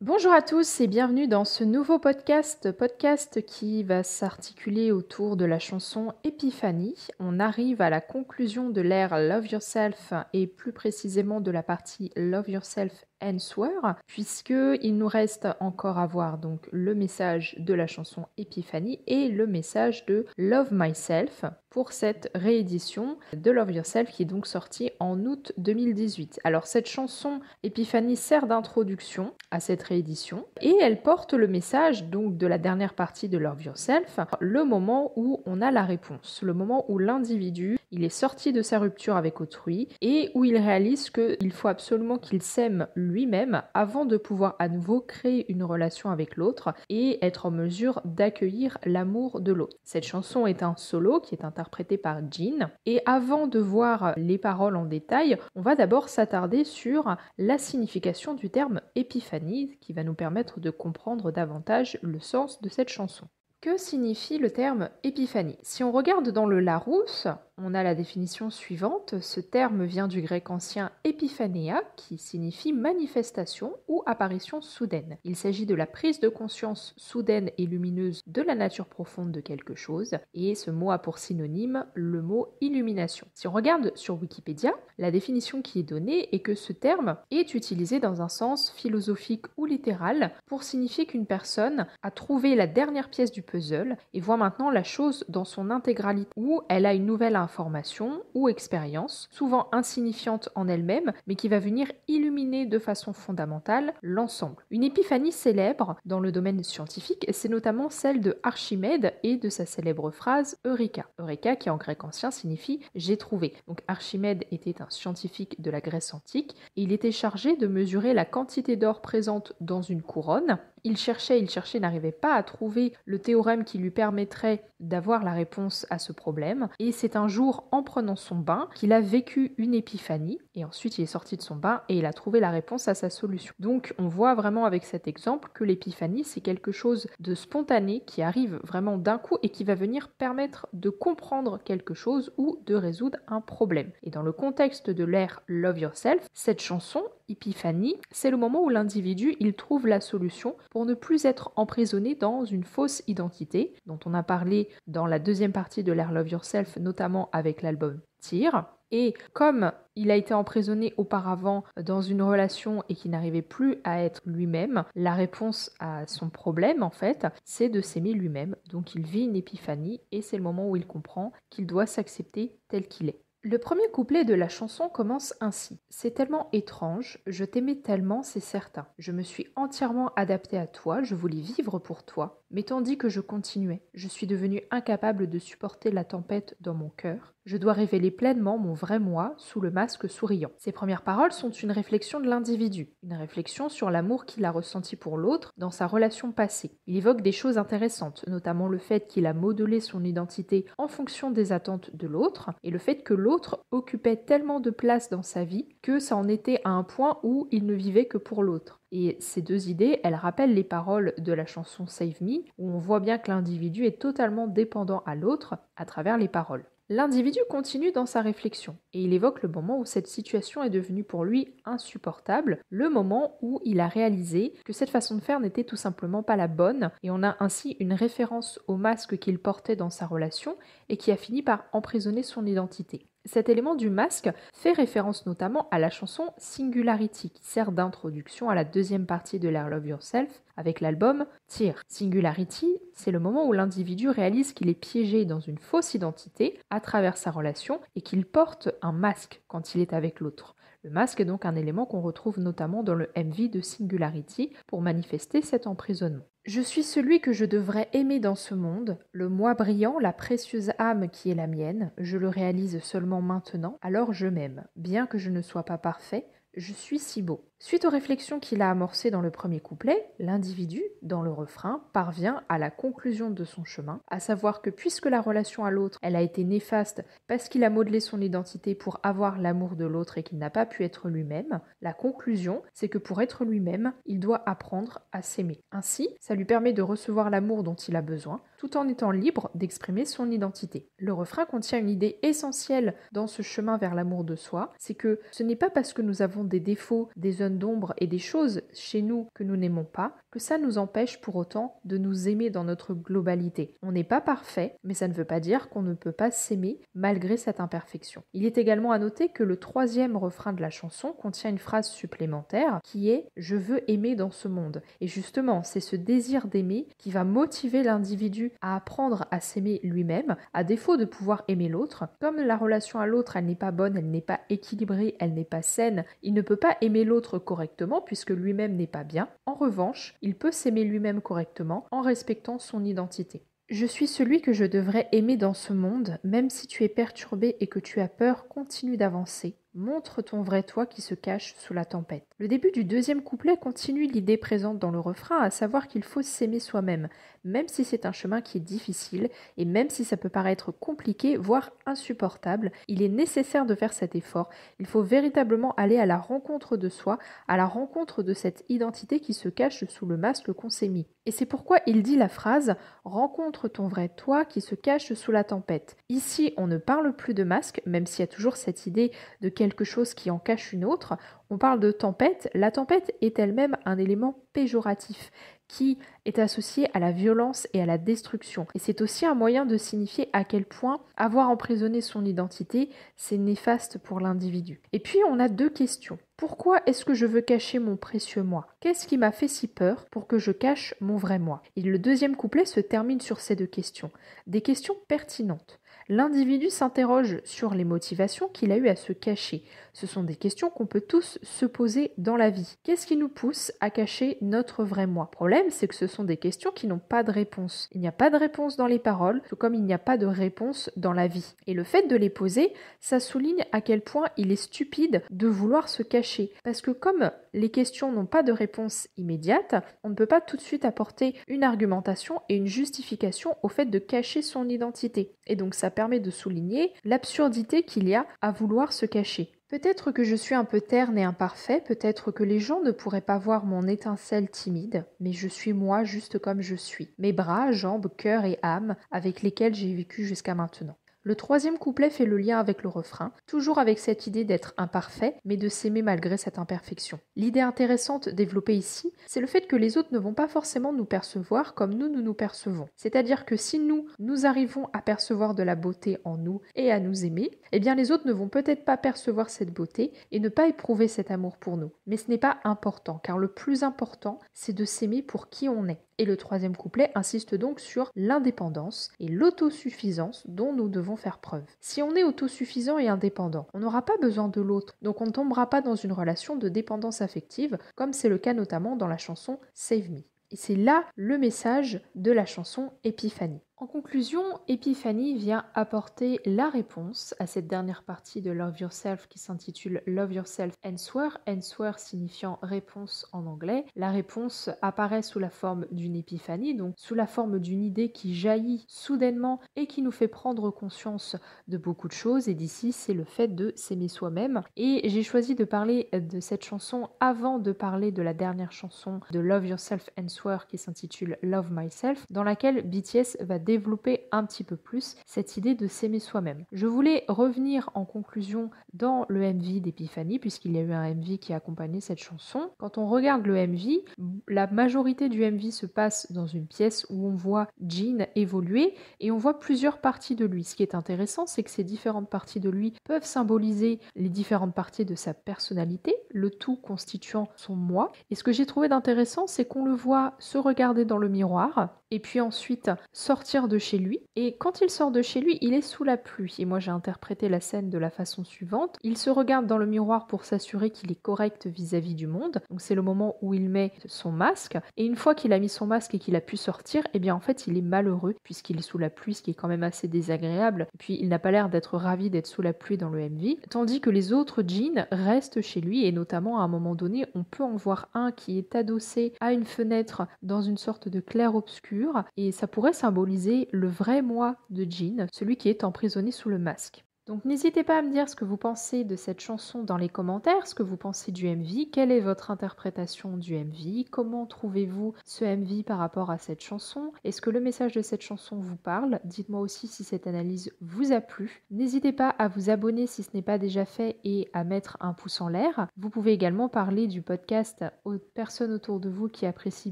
Bonjour à tous et bienvenue dans ce nouveau podcast qui va s'articuler autour de la chanson Épiphanie. On arrive à la conclusion de l'ère Love Yourself et plus précisément de la partie Love Yourself Answer, puisqu'il nous reste encore à voir donc le message de la chanson Épiphanie et le message de Love Myself pour cette réédition de Love Yourself qui est donc sortie en août 2018. Alors cette chanson Épiphanie sert d'introduction à cette réédition et elle porte le message donc de la dernière partie de Love Yourself, le moment où on a la réponse, le moment où l'individu il est sorti de sa rupture avec autrui et où il réalise qu'il faut absolument qu'il s'aime lui-même avant de pouvoir à nouveau créer une relation avec l'autre et être en mesure d'accueillir l'amour de l'autre. Cette chanson est un solo qui est interprété par Jean et avant de voir les paroles en détail, on va d'abord s'attarder sur la signification du terme épiphanie qui va nous permettre de comprendre davantage le sens de cette chanson. Que signifie le terme épiphanie? Si on regarde dans le Larousse, on a la définition suivante. Ce terme vient du grec ancien epiphanéa, qui signifie manifestation ou apparition soudaine. Il s'agit de la prise de conscience soudaine et lumineuse de la nature profonde de quelque chose, et ce mot a pour synonyme le mot illumination. Si on regarde sur Wikipédia, la définition qui est donnée est que ce terme est utilisé dans un sens philosophique ou littéral pour signifier qu'une personne a trouvé la dernière pièce du puzzle et voit maintenant la chose dans son intégralité, ou elle a une nouvelle information ou expérience, souvent insignifiante en elle-même, mais qui va venir illuminer de façon fondamentale l'ensemble. Une épiphanie célèbre dans le domaine scientifique, c'est notamment celle de Archimède et de sa célèbre phrase Eureka. Eureka qui en grec ancien signifie j'ai trouvé. Donc Archimède était un scientifique de la Grèce antique et il était chargé de mesurer la quantité d'or présente dans une couronne. Il cherchait, n'arrivait pas à trouver le théorème qui lui permettrait d'avoir la réponse à ce problème. Et c'est un jour, en prenant son bain, qu'il a vécu une épiphanie. Et ensuite, il est sorti de son bain et il a trouvé la réponse à sa solution. Donc, on voit vraiment avec cet exemple que l'épiphanie, c'est quelque chose de spontané qui arrive vraiment d'un coup et qui va venir permettre de comprendre quelque chose ou de résoudre un problème. Et dans le contexte de l'ère Love Yourself, cette chanson, Épiphanie, c'est le moment où l'individu il trouve la solution pour ne plus être emprisonné dans une fausse identité, dont on a parlé dans la deuxième partie de l'ère Love Yourself, notamment avec l'album Tear. Et comme il a été emprisonné auparavant dans une relation et qu'il n'arrivait plus à être lui-même, la réponse à son problème, en fait, c'est de s'aimer lui-même. Donc il vit une épiphanie et c'est le moment où il comprend qu'il doit s'accepter tel qu'il est. Le premier couplet de la chanson commence ainsi. C'est tellement étrange, je t'aimais tellement, c'est certain. Je me suis entièrement adaptée à toi, je voulais vivre pour toi. Mais tandis que je continuais, je suis devenue incapable de supporter la tempête dans mon cœur. Je dois révéler pleinement mon vrai moi sous le masque souriant. Ces premières paroles sont une réflexion de l'individu, une réflexion sur l'amour qu'il a ressenti pour l'autre dans sa relation passée. Il évoque des choses intéressantes, notamment le fait qu'il a modelé son identité en fonction des attentes de l'autre et le fait que l'autre occupait tellement de place dans sa vie que ça en était à un point où il ne vivait que pour l'autre. Et ces deux idées, elles rappellent les paroles de la chanson Save Me, où on voit bien que l'individu est totalement dépendant à l'autre à travers les paroles. L'individu continue dans sa réflexion et il évoque le moment où cette situation est devenue pour lui insupportable, le moment où il a réalisé que cette façon de faire n'était tout simplement pas la bonne et on a ainsi une référence au masque qu'il portait dans sa relation et qui a fini par emprisonner son identité. Cet élément du masque fait référence notamment à la chanson Singularity qui sert d'introduction à la deuxième partie de l'ère Love Yourself avec l'album Tear. Singularity, c'est le moment où l'individu réalise qu'il est piégé dans une fausse identité à travers sa relation et qu'il porte un masque quand il est avec l'autre. Le masque est donc un élément qu'on retrouve notamment dans le MV de Singularity pour manifester cet emprisonnement. Je suis celui que je devrais aimer dans ce monde, le moi brillant, la précieuse âme qui est la mienne, je le réalise seulement maintenant, alors je m'aime. Bien que je ne sois pas parfait, je suis si beau. Suite aux réflexions qu'il a amorcées dans le premier couplet, l'individu, dans le refrain, parvient à la conclusion de son chemin, à savoir que puisque la relation à l'autre, elle a été néfaste parce qu'il a modelé son identité pour avoir l'amour de l'autre et qu'il n'a pas pu être lui-même, la conclusion, c'est que pour être lui-même, il doit apprendre à s'aimer. Ainsi, ça lui permet de recevoir l'amour dont il a besoin, tout en étant libre d'exprimer son identité. Le refrain contient une idée essentielle dans ce chemin vers l'amour de soi, c'est que ce n'est pas parce que nous avons des défauts, des zones d'ombre et des choses chez nous que nous n'aimons pas, que ça nous empêche pour autant de nous aimer dans notre globalité. On n'est pas parfait, mais ça ne veut pas dire qu'on ne peut pas s'aimer malgré cette imperfection. Il est également à noter que le troisième refrain de la chanson contient une phrase supplémentaire qui est « Je veux aimer dans ce monde ». Et justement, c'est ce désir d'aimer qui va motiver l'individu à apprendre à s'aimer lui-même, à défaut de pouvoir aimer l'autre. Comme la relation à l'autre, elle n'est pas bonne, elle n'est pas équilibrée, elle n'est pas saine, il ne peut pas aimer l'autre correctement puisque lui-même n'est pas bien. En revanche, il peut s'aimer lui-même correctement en respectant son identité. Je suis celui que je devrais aimer dans ce monde, même si tu es perturbé et que tu as peur, continue d'avancer. Montre ton vrai toi qui se cache sous la tempête. Le début du deuxième couplet continue l'idée présente dans le refrain, à savoir qu'il faut s'aimer soi-même, même si c'est un chemin qui est difficile et même si ça peut paraître compliqué, voire insupportable, il est nécessaire de faire cet effort. Il faut véritablement aller à la rencontre de soi, à la rencontre de cette identité qui se cache sous le masque qu'on s'est mis. Et c'est pourquoi il dit la phrase « Rencontre ton vrai toi qui se cache sous la tempête ». Ici, on ne parle plus de masque, même s'il y a toujours cette idée de quelque chose qui en cache une autre. On parle de tempête. La tempête est elle-même un élément péjoratif qui est associé à la violence et à la destruction. Et c'est aussi un moyen de signifier à quel point avoir emprisonné son identité, c'est néfaste pour l'individu. Et puis on a deux questions. Pourquoi est-ce que je veux cacher mon précieux moi? Qu'est-ce qui m'a fait si peur pour que je cache mon vrai moi? Et le deuxième couplet se termine sur ces deux questions. Des questions pertinentes. L'individu s'interroge sur les motivations qu'il a eu à se cacher. Ce sont des questions qu'on peut tous se poser dans la vie. Qu'est-ce qui nous pousse à cacher notre vrai moi? Le problème, c'est que ce sont des questions qui n'ont pas de réponse. Il n'y a pas de réponse dans les paroles, tout comme il n'y a pas de réponse dans la vie. Et le fait de les poser, ça souligne à quel point il est stupide de vouloir se cacher. Parce que comme les questions n'ont pas de réponse immédiate, on ne peut pas tout de suite apporter une argumentation et une justification au fait de cacher son identité. Et donc ça permet de souligner l'absurdité qu'il y a à vouloir se cacher. Peut-être que je suis un peu terne et imparfait, peut-être que les gens ne pourraient pas voir mon étincelle timide, mais je suis moi juste comme je suis. Mes bras, jambes, cœur et âme avec lesquels j'ai vécu jusqu'à maintenant. Le troisième couplet fait le lien avec le refrain, toujours avec cette idée d'être imparfait, mais de s'aimer malgré cette imperfection. L'idée intéressante développée ici, c'est le fait que les autres ne vont pas forcément nous percevoir comme nous percevons. C'est-à-dire que si nous arrivons à percevoir de la beauté en nous et à nous aimer, eh bien les autres ne vont peut-être pas percevoir cette beauté et ne pas éprouver cet amour pour nous. Mais ce n'est pas important, car le plus important, c'est de s'aimer pour qui on est. Et le troisième couplet insiste donc sur l'indépendance et l'autosuffisance dont nous devons faire preuve. Si on est autosuffisant et indépendant, on n'aura pas besoin de l'autre, donc on ne tombera pas dans une relation de dépendance affective, comme c'est le cas notamment dans la chanson Save Me. Et c'est là le message de la chanson Épiphanie. En conclusion, Épiphanie vient apporter la réponse à cette dernière partie de Love Yourself qui s'intitule Love Yourself Answer, answer signifiant réponse en anglais. La réponse apparaît sous la forme d'une épiphanie, donc sous la forme d'une idée qui jaillit soudainement et qui nous fait prendre conscience de beaucoup de choses. Et d'ici, c'est le fait de s'aimer soi-même. Et j'ai choisi de parler de cette chanson avant de parler de la dernière chanson de Love Yourself Answer qui s'intitule Love Myself, dans laquelle BTS va développer un petit peu plus cette idée de s'aimer soi-même. Je voulais revenir en conclusion dans le MV d'Épiphanie, puisqu'il y a eu un MV qui a accompagné cette chanson. Quand on regarde le MV, la majorité du MV se passe dans une pièce où on voit Jin évoluer et on voit plusieurs parties de lui. Ce qui est intéressant, c'est que ces différentes parties de lui peuvent symboliser les différentes parties de sa personnalité, le tout constituant son moi. Et ce que j'ai trouvé d'intéressant, c'est qu'on le voit se regarder dans le miroir et puis ensuite sortir de chez lui. Et quand il sort de chez lui, il est sous la pluie. Et moi, j'ai interprété la scène de la façon suivante. Il se regarde dans le miroir pour s'assurer qu'il est correct vis-à-vis du monde. Donc c'est le moment où il met son masque. Et une fois qu'il a mis son masque et qu'il a pu sortir, eh bien en fait, il est malheureux puisqu'il est sous la pluie, ce qui est quand même assez désagréable. Et puis, il n'a pas l'air d'être ravi d'être sous la pluie dans le MV. Tandis que les autres Jin restent chez lui et notamment à un moment donné, on peut en voir un qui est adossé à une fenêtre dans une sorte de clair-obscur. Et ça pourrait symboliser le vrai moi de Jin, celui qui est emprisonné sous le masque. Donc n'hésitez pas à me dire ce que vous pensez de cette chanson dans les commentaires, ce que vous pensez du MV, quelle est votre interprétation du MV, comment trouvez-vous ce MV par rapport à cette chanson, est-ce que le message de cette chanson vous parle, dites-moi aussi si cette analyse vous a plu. N'hésitez pas à vous abonner si ce n'est pas déjà fait et à mettre un pouce en l'air. Vous pouvez également parler du podcast aux personnes autour de vous qui apprécient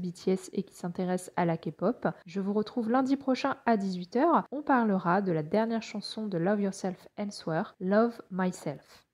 BTS et qui s'intéressent à la K-pop. Je vous retrouve lundi prochain à 18h. On parlera de la dernière chanson de Love Yourself Elsewhere, Love Myself.